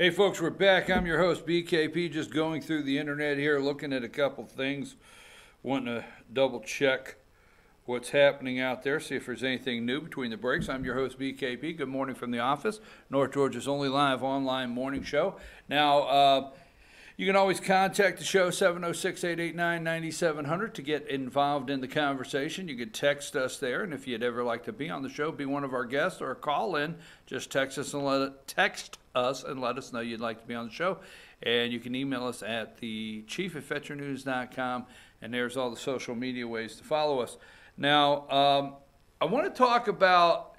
Hey folks, we're back. I'm your host, BKP, just going through the internet here, looking at a couple things, wanting to double check what's happening out there, see if there's anything new between the breaks. I'm your host, BKP. Good morning from the office, North Georgia's only live online morning show. Now, you can always contact the show, 706-889-9700, to get involved in the conversation. You can text us there, and if you'd ever like to be on the show, be one of our guests, or call in, just text us and let us know you'd like to be on the show. And you can email us at thechief@veterannews.com, and there's all the social media ways to follow us. Now, I want to talk about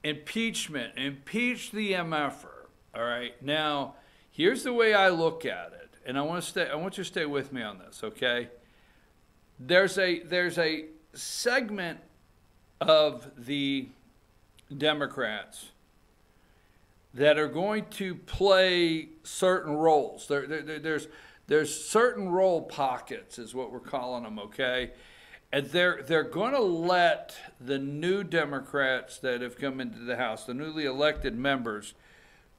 impeachment. Impeach the MFer, all right? Now, here's the way I look at it, and I want you to stay with me on this, okay? There's a segment of the Democrats that are going to play certain roles. There's certain role pockets, is what we're calling them, okay? And they're going to let the new Democrats that have come into the House, the newly elected members,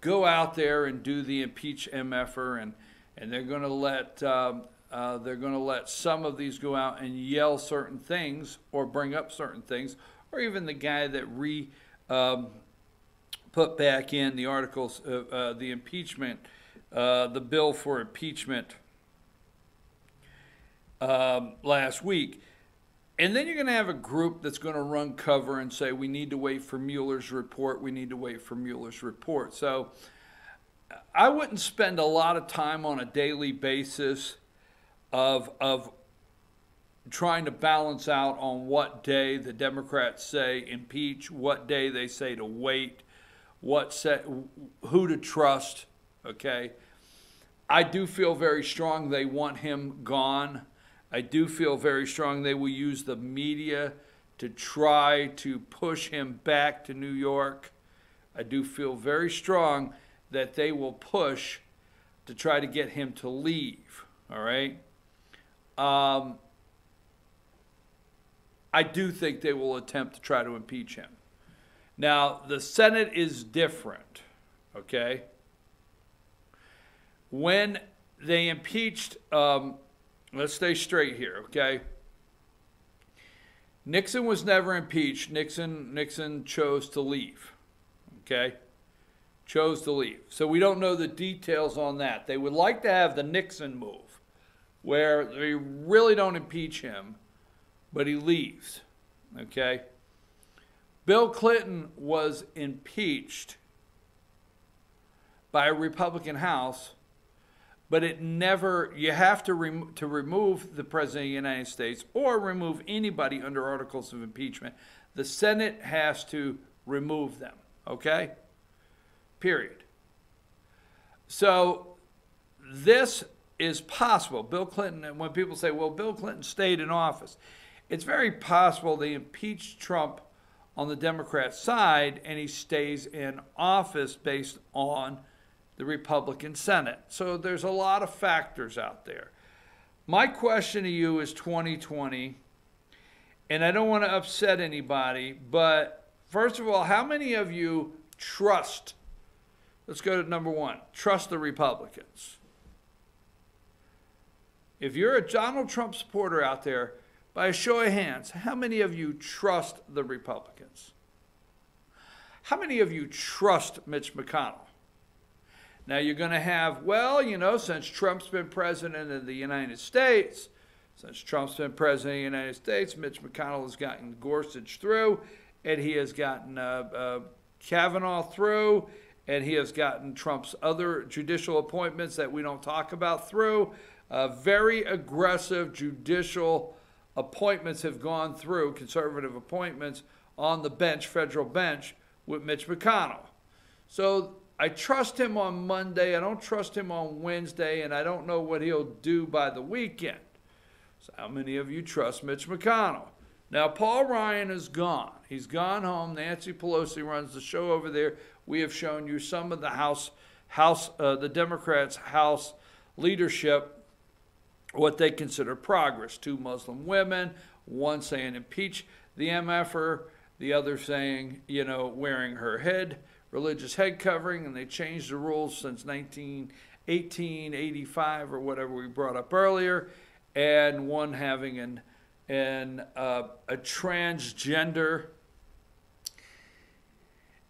go out there and do the impeach MFer, and they're going to let some of these go out and yell certain things or bring up certain things, or even the guy that put back in the articles of the impeachment, the bill for impeachment last week. And then you're going to have a group that's going to run cover and say, we need to wait for Mueller's report. We need to wait for Mueller's report. So I wouldn't spend a lot of time on a daily basis of trying to balance out on what day the Democrats say impeach, what day they say to wait, who to trust, okay? I do feel very strong they want him gone. I do feel very strong they will use the media to try to push him back to New York. I do feel very strong that they will push to try to get him to leave, all right? I do think they will attempt to try to impeach him. Now, the Senate is different, okay? When they impeached, let's stay straight here, okay? Nixon was never impeached. Nixon chose to leave, okay? Chose to leave. So we don't know the details on that. They would like to have the Nixon move, where they really don't impeach him, but he leaves, okay? Bill Clinton was impeached by a Republican House, but it never, you have to remove the President of the United States or remove anybody under articles of impeachment. The Senate has to remove them, okay? Period. So this is possible. Bill Clinton, and when people say, well, Bill Clinton stayed in office, it's very possible they impeached Trump on the Democrat side, and he stays in office based on the Republican Senate. So there's a lot of factors out there. My question to you is 2020, and I don't want to upset anybody, but first of all, how many of you trust, let's go to number one, trust the Republicans? If you're a Donald Trump supporter out there, by a show of hands, how many of you trust the Republicans? How many of you trust Mitch McConnell? Now you're going to have, well, you know, since Trump's been president of the United States, Mitch McConnell has gotten Gorsuch through, and he has gotten Kavanaugh through, and he has gotten Trump's other judicial appointments that we don't talk about through. Very aggressive judicial appointments have gone through, conservative appointments on the bench, federal bench, with Mitch McConnell. So I trust him on Monday. I don't trust him on Wednesday, and I don't know what he'll do by the weekend. So how many of you trust Mitch McConnell? Now, Paul Ryan is gone. He's gone home. Nancy Pelosi runs the show over there. We have shown you some of the the Democrats' House leadership, what they consider progress. 2 Muslim women, one saying impeach the MFer, the other saying, you know, wearing her head religious head covering, and they changed the rules since 1885 or whatever we brought up earlier, and one having a transgender.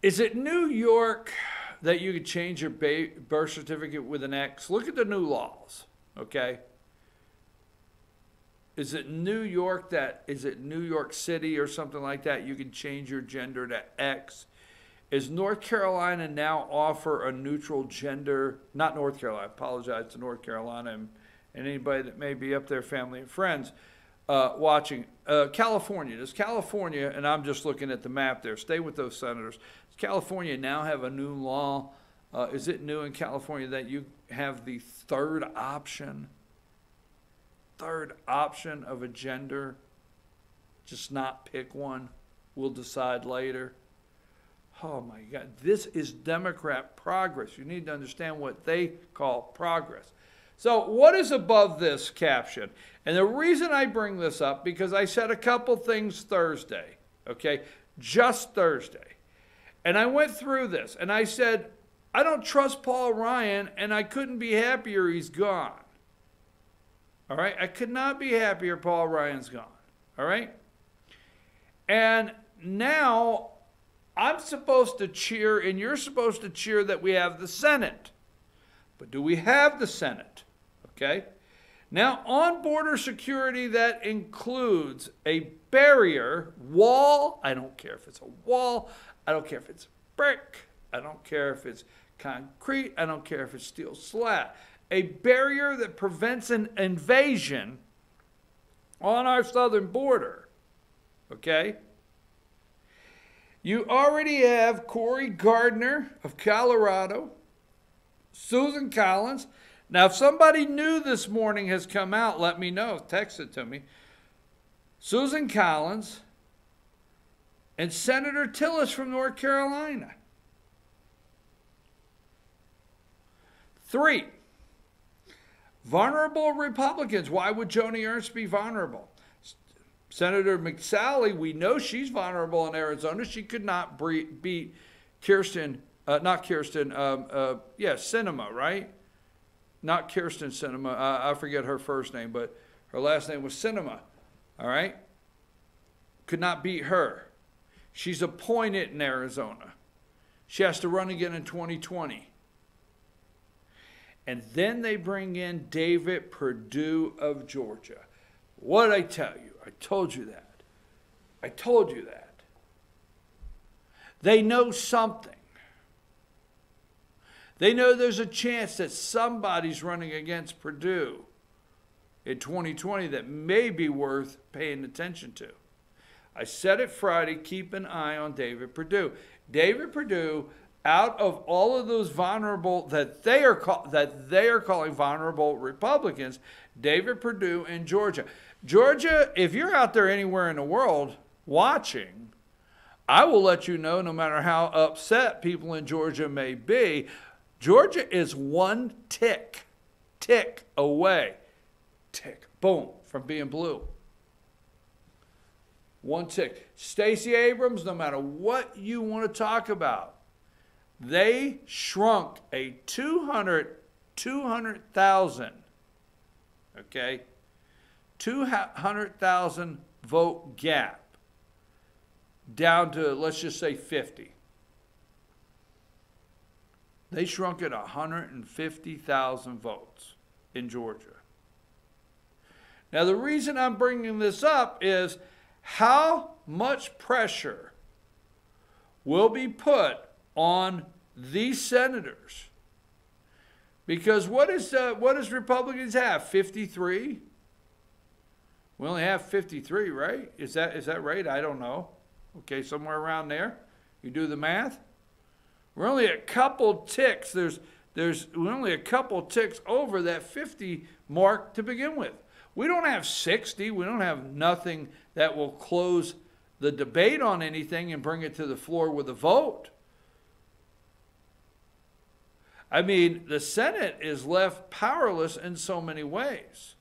Is it New York that you could change your birth certificate with an X? Look at the new laws, okay? Is it New York is it New York City or something like that? You can change your gender to X. Is North Carolina now offer a neutral gender? Not North Carolina, I apologize to North Carolina and anybody that may be up there, family and friends, watching. California, does California, and I'm just looking at the map there, stay with those senators. Does California now have a new law? Is it new in California that you have the third option of a gender? Just not pick one. We'll decide later. Oh my God, this is Democrat progress. You need to understand what they call progress. So what is above this caption? And the reason I bring this up, because I said a couple things Thursday, okay? Just Thursday. And I went through this, and I said, I don't trust Paul Ryan, and I couldn't be happier he's gone. All right? I could not be happier Paul Ryan's gone. All right? And now I'm supposed to cheer, and you're supposed to cheer that we have the Senate. But do we have the Senate? Okay? Now, on border security, that includes a barrier, wall. I don't care if it's a wall. I don't care if it's brick. I don't care if it's concrete. I don't care if it's steel slat. A barrier that prevents an invasion on our southern border. Okay? You already have Cory Gardner of Colorado, Susan Collins. Now, if somebody new this morning has come out, let me know. Text it to me. Susan Collins and Senator Tillis from North Carolina. 3, vulnerable Republicans. Why would Joni Ernst be vulnerable? Senator McSally, we know she's vulnerable in Arizona. She could not beat Sinema, right? Not Kirsten Sinema. I forget her first name, but her last name was Sinema. All right? Could not beat her. She's appointed in Arizona. She has to run again in 2020. And then they bring in David Perdue of Georgia. What did I tell you? I told you that. I told you that. They know something. They know there's a chance that somebody's running against Perdue in 2020 that may be worth paying attention to. I said it Friday, keep an eye on David Perdue. David Perdue, out of all of those vulnerable that they are calling vulnerable Republicans, David Perdue in Georgia. Georgia, if you're out there anywhere in the world watching, I will let you know, no matter how upset people in Georgia may be, Georgia is one tick away, boom, from being blue. One tick. Stacey Abrams, no matter what you want to talk about, they shrunk a 200,000, okay, 200,000 vote gap down to, let's just say, 50. They shrunk it 150,000 votes in Georgia. Now, the reason I'm bringing this up is how much pressure will be put on these senators. Because what does Republicans have? 53? We only have 53, right? Is that right? I don't know. Okay, somewhere around there. You do the math. We're only a couple ticks. We're only a couple ticks over that 50 mark to begin with. We don't have 60. We don't have nothing that will close the debate on anything and bring it to the floor with a vote. I mean, the Senate is left powerless in so many ways.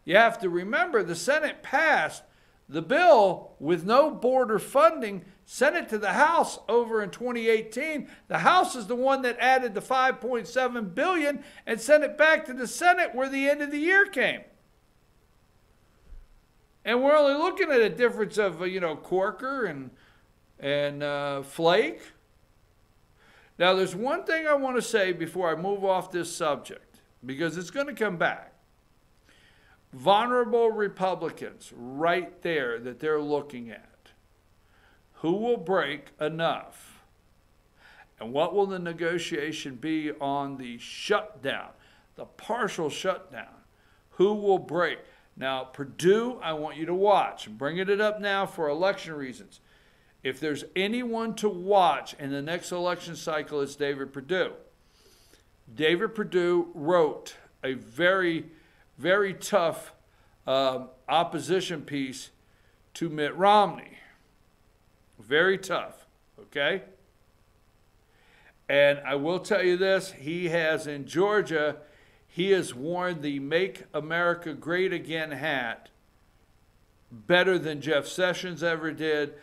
You have to remember the Senate passed The bill with no border funding sent it to the House over in 2018. The House is the one that added the $5.7 billion and sent it back to the Senate where the end of the year came. And we're only looking at a difference of, Corker and Flake. Now, there's one thing I want to say before I move off this subject, because it's going to come back. Vulnerable Republicans right there that they're looking at. Who will break enough? And what will the negotiation be on the shutdown, the partial shutdown? Who will break? Now, Perdue, I want you to watch. I'm bringing it up now for election reasons. If there's anyone to watch in the next election cycle, it's David Perdue. David Perdue wrote a very, very tough opposition piece to Mitt Romney. Very tough, okay? And I will tell you this, he has in Georgia, he has worn the Make America Great Again hat better than Jeff Sessions ever did.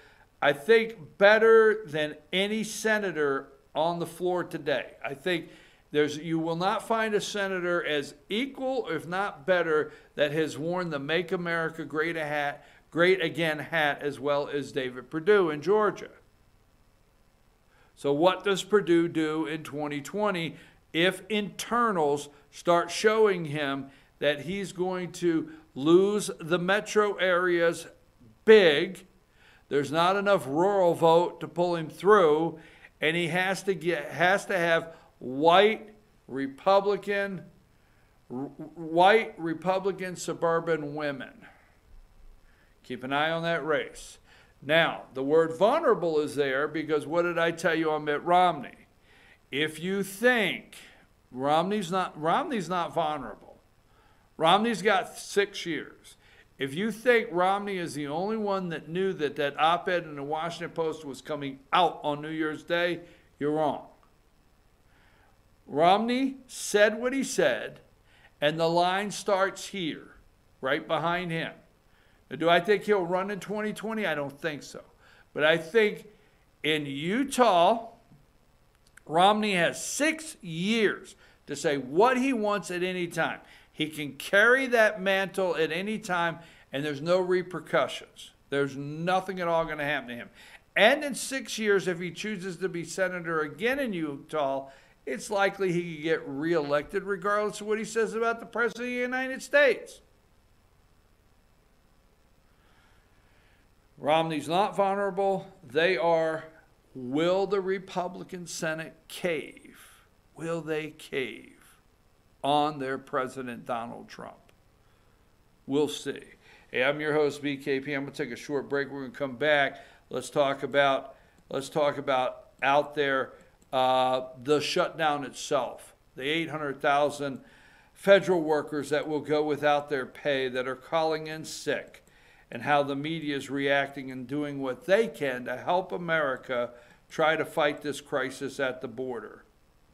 I think better than any senator on the floor today. I think you will not find a senator as equal, if not better, that has worn the Make America Great Again hat as well as David Perdue in Georgia. So what does Perdue do in 2020 if internals start showing him that he's going to lose the metro areas big? There's not enough rural vote to pull him through, and he has to have white Republican suburban women. Keep an eye on that race. Now, the word vulnerable is there because what did I tell you on Mitt Romney? If you think Romney's not vulnerable, Romney's got 6 years. If you think Romney is the only one that knew that op-ed in the Washington Post was coming out on New Year's Day, you're wrong. Romney said what he said, and the line starts here, right behind him. Now, do I think he'll run in 2020? I don't think so. But I think in Utah, Romney has 6 years to say what he wants at any time. He can carry that mantle at any time, and there's no repercussions. There's nothing at all going to happen to him. And in 6 years, if he chooses to be senator again in Utah, it's likely he could get reelected regardless of what he says about the President of the United States. Romney's not vulnerable. They are. Will the Republican Senate cave? Will they cave on their President Donald Trump? We'll see. Hey, I'm your host, BKP. I'm going to take a short break. We're going to come back. Let's talk about out there the shutdown itself, the 800,000 federal workers that will go without their pay, that are calling in sick, and how the media is reacting and doing what they can to help America try to fight this crisis at the border.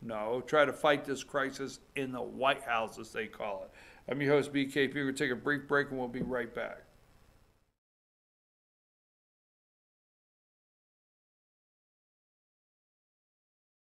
No, try to fight this crisis in the White House, as they call it. I'm your host, BKP. We're going to take a brief break, and we'll be right back.